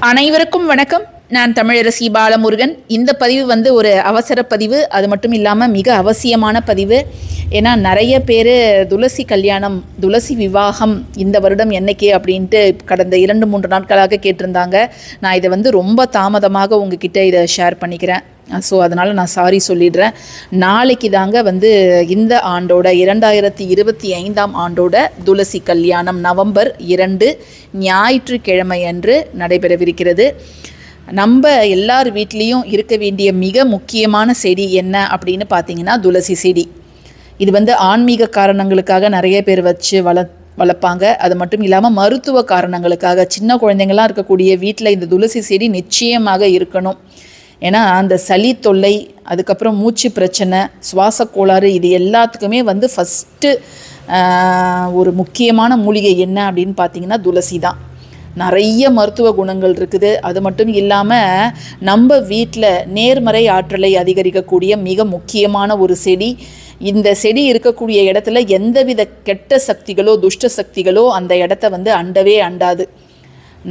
அனைவருக்கும் வணக்கம். நான் தமிழரசி பாலமுருகன். இந்த பதிவு வந்து ஒரு அவசர பதிவு. அது மட்டும் இல்லாமல் மிக அவசியமான பதிவு. ஏன்னா நிறைய பேர் துளசி கல்யாணம், துளசி விவாகம் இந்த வருடம் என்னைக்கு அப்படின்ட்டு கடந்த 2-3 நாட்களாக கேட்டிருந்தாங்க. நான் இதை வந்து ரொம்ப தாமதமாக உங்ககிட்ட இதை ஷேர் பண்ணிக்கிறேன். ஸோ அதனால் நான் சாரி சொல்லிடுறேன். நாளைக்கு தாங்க வந்து இந்த ஆண்டோட 2025ஆம் ஆண்டோட துளசி கல்யாணம் நவம்பர் 2 ஞாயிற்றுக்கிழமை அன்று நடைபெறவிருக்கிறது. நம்ம எல்லார் வீட்லேயும் இருக்க வேண்டிய மிக முக்கியமான செடி என்ன அப்படின்னு பார்த்தீங்கன்னா துளசி செடி. இது வந்து ஆன்மீக காரணங்களுக்காக நிறைய பேர் வச்சு வளர்ப்பாங்க. அது மட்டும் இல்லாமல் மருத்துவ காரணங்களுக்காக சின்ன குழந்தைங்களாம் இருக்கக்கூடிய வீட்டில் இந்த துளசி செடி நிச்சயமாக இருக்கணும். ஏன்னா அந்த சளி தொல்லை, அதுக்கப்புறம் மூச்சு பிரச்சனை, சுவாச கோளாறு, இது எல்லாத்துக்குமே வந்து ஃபஸ்ட்டு ஒரு முக்கியமான மூலிகை என்ன அப்படின்னு பார்த்தீங்கன்னா துளசி தான். நிறைய மருத்துவ குணங்கள் இருக்குது. அது மட்டும் இல்லாமல் நம்ம வீட்டில் நேர்மறை ஆற்றலை அதிகரிக்கக்கூடிய மிக முக்கியமான ஒரு செடி. இந்த செடி இருக்கக்கூடிய இடத்துல எந்தவித கெட்ட சக்திகளோ துஷ்ட சக்திகளோ அந்த இடத்த வந்து அண்டவே அண்டாது.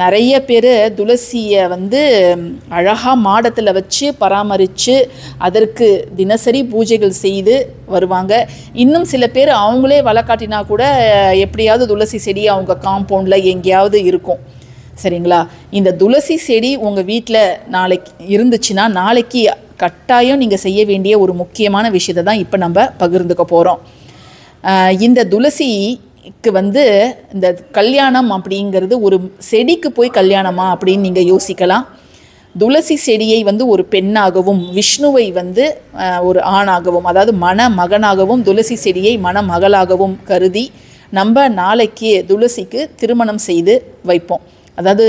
நிறைய பேர் துளசியை வந்து அழகாக மாடத்தில் வச்சு பராமரித்து அதற்கு தினசரி பூஜைகள் செய்து வருவாங்க. இன்னும் சில பேர் அவங்களே வளர்க்காட்டினா கூட எப்படியாவது துளசி செடி அவங்க காம்பவுண்டில் எங்கேயாவது இருக்கும். சரிங்களா? இந்த துளசி செடி உங்கள் வீட்டில் நாளைக்கு இருந்துச்சுன்னா நாளைக்கு கட்டாயம் நீங்கள் செய்ய வேண்டிய ஒரு முக்கியமான விஷயத்தை தான் இப்போ நம்ம பகிர்ந்துக்க போகிறோம். இந்த துளசிக்கு வந்து இந்த கல்யாணம் அப்படிங்கிறது ஒரு செடிக்கு போய் கல்யாணமா அப்படின்னு நீங்கள் யோசிக்கலாம். துளசி செடியை வந்து ஒரு பெண்ணாகவும், விஷ்ணுவை வந்து ஒரு ஆணாகவும், அதாவது மணமகனாகவும், துளசி செடியை மணமகளாகவும் கருதி நம்ம நாளைக்கு துளசிக்கு திருமணம் செய்து வைப்போம். அதாவது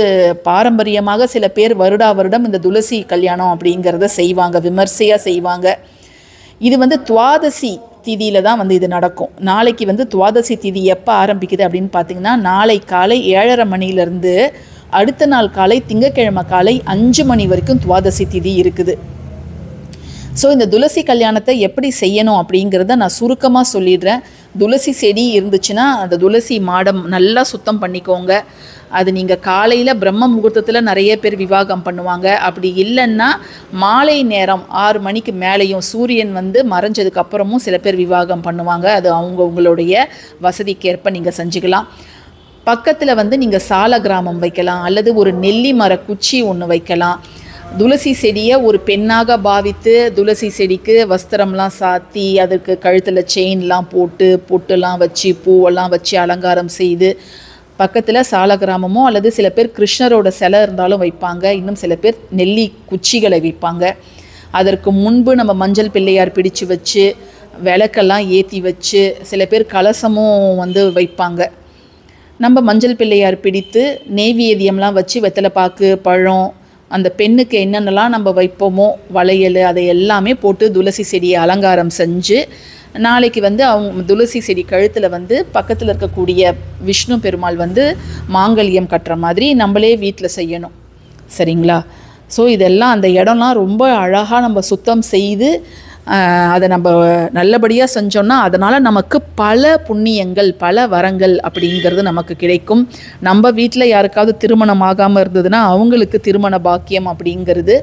பாரம்பரியமாக சில பேர் வருடம் இந்த துளசி கல்யாணம் அப்படிங்கிறத செய்வாங்க, விமர்சையாக செய்வாங்க. இது வந்து துவாதசி திதியில் தான் வந்து இது நடக்கும். நாளைக்கு வந்து துவாதசி திதி எப்போ ஆரம்பிக்குது அப்படின்னு பார்த்தீங்கன்னா நாளை காலை 7:30 மணிலேருந்து அடுத்த நாள் காலை திங்கட்கிழமை காலை 5 மணி வரைக்கும் துவாதசி திதி இருக்குது. ஸோ இந்த துளசி கல்யாணத்தை எப்படி செய்யணும் அப்படிங்கிறத நான் சுருக்கமாக சொல்லிடுறேன். துளசி செடி இருந்துச்சுன்னா அந்த துளசி மாடம் நல்லா சுத்தம் பண்ணிக்கோங்க. அது நீங்கள் காலையில் பிரம்ம முகூர்த்தத்தில் நிறைய பேர் விவாகம் பண்ணுவாங்க. அப்படி இல்லைன்னா மாலை நேரம் 6 மணிக்கு மேலேயும் சூரியன் வந்து மறைஞ்சதுக்கப்புறமும் சில பேர் விவாகம் பண்ணுவாங்க. அது அவங்கவுங்களுடைய வசதிக்கேற்ப நீங்கள் செஞ்சுக்கலாம். பக்கத்தில் வந்து நீங்கள் சால கிராமம் வைக்கலாம், அல்லது ஒரு நெல்லி மர குச்சி ஒன்று வைக்கலாம். துளசி செடியை ஒரு பெண்ணாக பாவித்து துளசி செடிக்கு வஸ்திரம்லாம் சாத்தி அதற்கு கழுத்தில் செயின்லாம் போட்டு பொட்டுலாம் வச்சு பூவெல்லாம் வச்சு அலங்காரம் செய்து பக்கத்தில் சால கிராமமோ அல்லது சில பேர் கிருஷ்ணரோட சிலை இருந்தாலும் வைப்பாங்க. இன்னும் சில பேர் நெல்லி குச்சிகளை வைப்பாங்க. அதற்கு முன்பு நம்ம மஞ்சள் பிள்ளையார் பிடிச்சு வச்சு விளக்கெல்லாம் ஏற்றி வச்சு சில பேர் கலசமும் வந்து வைப்பாங்க. நம்ம மஞ்சள் பிள்ளையார் பிடித்து நெய்வேத்தியம்லாம் வச்சு வெத்தலை பாக்கு, பழம், அந்த பெண்ணுக்கு என்னென்னலாம் நம்ம வைப்போமோ வளையல், அதை எல்லாமே போட்டு துளசி செடியை அலங்காரம் செஞ்சு நாளைக்கு வந்து அவங்க துளசி செடி கழுத்தில் வந்து பக்கத்தில் இருக்கக்கூடிய விஷ்ணு பெருமாள் வந்து மாங்கல்யம் கட்டுற மாதிரி நம்மளே வீட்டில் செய்யணும். சரிங்களா? ஸோ இதெல்லாம் அந்த இடம்லாம் ரொம்ப அழகாக நம்ம சுத்தம் செய்து அதை நம்ம நல்லபடியாக செஞ்சோன்னா அதனால் நமக்கு பல புண்ணியங்கள், பல வரங்கள் அப்படிங்கிறது நமக்கு கிடைக்கும். நம்ம வீட்டில் யாருக்காவது திருமணம் ஆகாமல் இருந்ததுன்னா அவங்களுக்கு திருமண பாக்கியம் அப்படிங்கிறது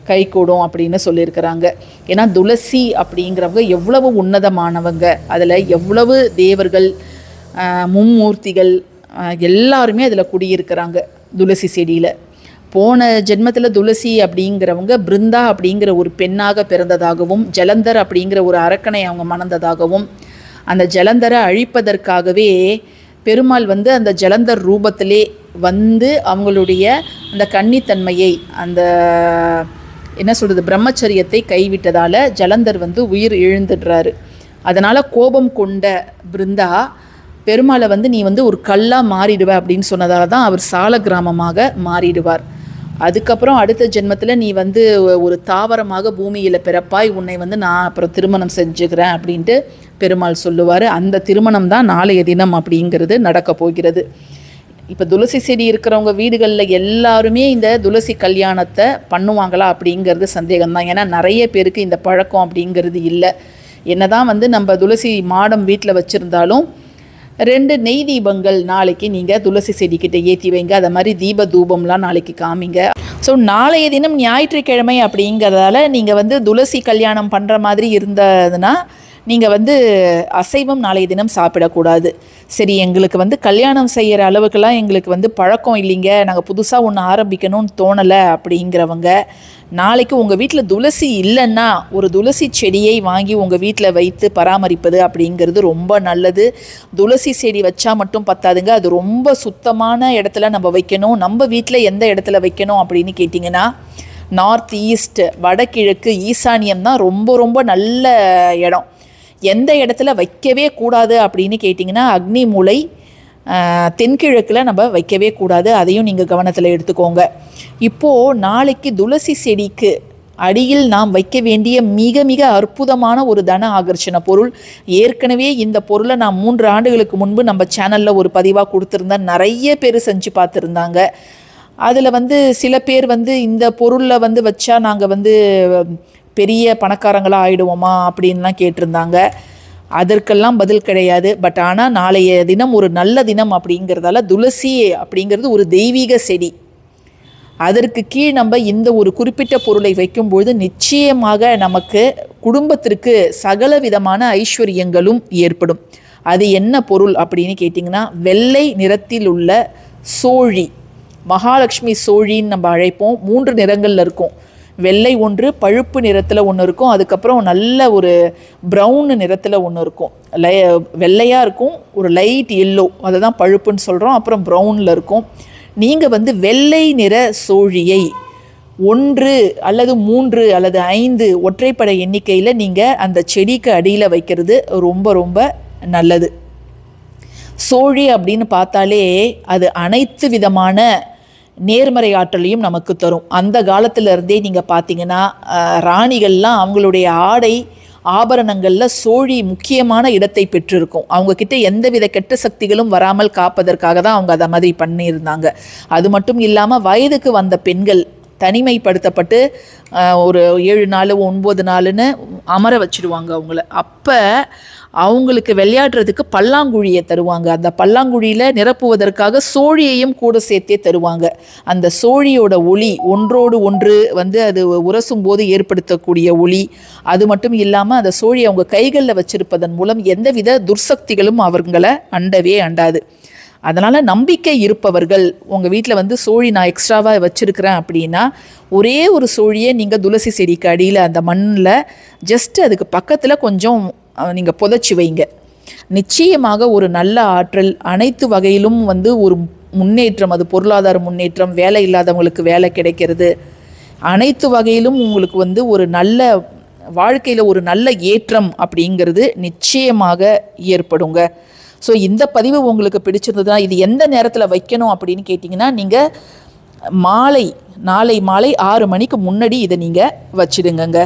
கைகூடும் அப்படின்னு சொல்லியிருக்கிறாங்க. ஏன்னா துளசி அப்படிங்கிறவங்க எவ்வளவு உன்னதமானவங்க, அதில் எவ்வளவு தேவர்கள், மும்மூர்த்திகள் எல்லாருமே அதில் குடியிருக்கிறாங்க துளசி செடியில். போன ஜென்மத்தில் துளசி அப்படிங்கிறவங்க பிருந்தா அப்படிங்கிற ஒரு பெண்ணாக பிறந்ததாகவும், ஜலந்தர் அப்படிங்கிற ஒரு அரக்கனை அவங்க மணந்ததாகவும், அந்த ஜலந்தரை அழிப்பதற்காகவே பெருமாள் வந்து அந்த ஜலந்தர் ரூபத்திலே வந்து அவங்களுடைய அந்த கன்னித்தன்மையை, அந்த என்ன சொல்கிறது, பிரம்மச்சரியத்தை கைவிட்டதால் ஜலந்தர் வந்து உயிர் இழந்துடுறாரு. அதனால் கோபம் கொண்ட பிருந்தா பெருமாளை வந்து நீ வந்து ஒரு கல்லாக மாறிடுவ அப்படின்னு சொன்னதால தான் அவர் சால கிராமமாக மாறிடுவார். அதுக்கப்புறம் அடுத்த ஜென்மத்தில் நீ வந்து ஒரு தாவரமாக பூமியில் பிறப்பாய், உன்னை வந்து நான் அப்புறம் திருமணம் செஞ்சுக்கிறேன் அப்படின்ட்டு பெருமாள் சொல்லுவார். அந்த திருமணம் தான் நாளைய தினம் அப்படிங்கிறது நடக்க போகிறது. இப்போ துளசி செடி இருக்கிறவங்க வீடுகளில் எல்லாருமே இந்த துளசி கல்யாணத்தை பண்ணுவாங்களா அப்படிங்கிறது சந்தேகம்தான். ஏன்னா நிறைய பேருக்கு இந்த பழக்கம் அப்படிங்கிறது இல்லை. என்ன தான் வந்து நம்ம துளசி மாடம் வீட்டில் வச்சுருந்தாலும் 2 நெய் தீபங்கள் நாளைக்கு நீங்கள் துளசி செடிக்கிட்ட ஏற்றி வைங்க. அதை மாதிரி தீப தூபம்லாம் நாளைக்கு காமிங்க. ஸோ நாளைய தினம் ஞாயிற்றுக்கிழமை அப்படிங்கிறதால நீங்கள் வந்து துளசி கல்யாணம் பண்ணுற மாதிரி இருந்ததுன்னா நீங்கள் வந்து அசைவம் நாளைய தினம் சாப்பிடக்கூடாது. சரி, எங்களுக்கு வந்து கல்யாணம் செய்கிற அளவுக்கெல்லாம் எங்களுக்கு வந்து பழக்கம் இல்லைங்க, நாங்கள் புதுசாக ஒன்று ஆரம்பிக்கணும்னு தோணலை அப்படிங்கிறவங்க நாளைக்கு உங்கள் வீட்டில் துளசி இல்லைன்னா ஒரு துளசி செடியை வாங்கி உங்கள் வீட்டில் வைத்து பராமரிப்பது அப்படிங்கிறது ரொம்ப நல்லது. துளசி செடி வச்சா மட்டும் பத்தாதுங்க, அது ரொம்ப சுத்தமான இடத்துல நம்ம வைக்கணும். நம்ம வீட்டில் எந்த இடத்துல வைக்கணும் அப்படின்னு கேட்டிங்கன்னா நார்த் ஈஸ்ட், வடகிழக்கு, ஈசானியம் தான் ரொம்ப ரொம்ப நல்ல இடம். எந்த இடத்துல வைக்கவே கூடாது அப்படின்னு கேட்டிங்கன்னா அக்னி மூலை, தென்கிழக்கில் நம்ம வைக்கவே கூடாது. அதையும் நீங்கள் கவனத்தில் எடுத்துக்கோங்க. இப்போது நாளைக்கு துளசி செடிக்கு அடியில் நாம் வைக்க வேண்டிய மிக மிக அற்புதமான ஒரு தன ஆகர்ஷண பொருள். ஏற்கனவே இந்த பொருளை நான் 3 ஆண்டுகளுக்கு முன்பு நம்ம சேனலில் ஒரு பதிவாக கொடுத்துருந்தேன். நிறைய பேர் செஞ்சு பார்த்துருந்தாங்க. அதில் வந்து சில பேர் வந்து இந்த பொருளில் வந்து வச்சா நாங்கள் வந்து பெரிய பணக்காரங்களாக ஆகிடுவோமா அப்படின்லாம் கேட்டிருந்தாங்க. அதற்கெல்லாம் பதில் கிடையாது. பட் ஆனால் நாளைய தினம் ஒரு நல்ல தினம் அப்படிங்கிறதால துளசி அப்படிங்கிறது ஒரு தெய்வீக செடி. அதற்கு கீழ் நம்ம இந்த ஒரு குறிப்பிட்ட பொருளை வைக்கும்பொழுது நிச்சயமாக நமக்கு குடும்பத்திற்கு சகல விதமான ஐஸ்வர்யங்களும் ஏற்படும். அது என்ன பொருள் அப்படின்னு கேட்டிங்கன்னா வெள்ளை நிறத்தில் உள்ள சோழி, மகாலட்சுமி சோழின்னு நம்ம அழைப்போம். 3 நிறங்களில் இருக்கும். வெள்ளை ஒன்று, பழுப்பு நிறத்தில் ஒன்று இருக்கும், அதுக்கப்புறம் நல்ல ஒரு ப்ரௌன் நிறத்தில் ஒன்று இருக்கும். வெள்ளையாக இருக்கும், ஒரு லைட் எல்லோ, அதை தான் பழுப்புன்னு சொல்கிறோம். அப்புறம் ப்ரௌனில் இருக்கும். நீங்கள் வந்து வெள்ளை நிற சோழியை 1 அல்லது 3 அல்லது 5 ஒற்றைப்படை எண்ணிக்கையில் நீங்கள் அந்த செடிக்கு அடியில் வைக்கிறது ரொம்ப ரொம்ப நல்லது. சோழி அப்படின்னு பார்த்தாலே அது அனைத்து விதமான நேர்மறை ஆற்றலையும் நமக்கு தரும். அந்த காலத்திலருந்தே நீங்கள் பார்த்தீங்கன்னா ராணிகள்லாம் அவங்களுடைய ஆடை ஆபரணங்களில் சோழி முக்கியமான இடத்தை பெற்றிருக்கும். அவங்கக்கிட்ட எந்தவித கெட்ட சக்திகளும் வராமல் காப்பதற்காக தான் அவங்க அதை மாதிரி பண்ணியிருந்தாங்க. அது மட்டும் இல்லாமல் வயதுக்கு வந்த பெண்கள் தனிமைப்படுத்தப்பட்டு ஒரு 7 நாள் 9 நாளுன்னு அமர வச்சுடுவாங்க அவங்கள. அப்போ அவங்களுக்கு விளையாடுறதுக்கு பல்லாங்குழியை தருவாங்க. அந்த பல்லாங்குழியில் நிரப்புவதற்காக சோழியையும் கூட சேர்த்தே தருவாங்க. அந்த சோழியோட ஒளி ஒன்றோடு ஒன்று வந்து அது உரசும் போது ஏற்படுத்தக்கூடிய ஒளி. அது மட்டும் இல்லாமல் அந்த சோழி அவங்க கைகளில் வச்சிருப்பதன் மூலம் எந்தவித துர்சக்திகளும் அவங்களை அண்டவே அண்டாது. அதனால் நம்பிக்கை இருப்பவர்கள் உங்கள் வீட்டில் வந்து சோழி நான் எக்ஸ்ட்ராவாக வச்சுருக்கிறேன் அப்படின்னா ஒரே ஒரு சோழியை நீங்கள் துளசி செடிக்கு அடியில் அந்த மண்ணில் ஜஸ்ட்டு அதுக்கு பக்கத்தில் கொஞ்சம் நீங்கள் புதைச்சி வைங்க. நிச்சயமாக ஒரு நல்ல ஆற்றல், அனைத்து வகையிலும் வந்து ஒரு முன்னேற்றம், அது பொருளாதார முன்னேற்றம், வேலை இல்லாதவங்களுக்கு வேலை கிடைக்கிறது, அனைத்து வகையிலும் உங்களுக்கு வந்து ஒரு நல்ல வாழ்க்கையில் ஒரு நல்ல ஏற்றம் அப்படிங்கிறது நிச்சயமாக ஏற்படுங்க. ஸோ இந்த பதிவு உங்களுக்கு பிடிச்சிருந்ததுன்னா இது எந்த நேரத்தில் வைக்கணும் அப்படின்னு கேட்டிங்கன்னா நீங்கள் நாளை மாலை 6 மணிக்கு முன்னாடி இதை நீங்கள் வச்சிடுங்கங்க.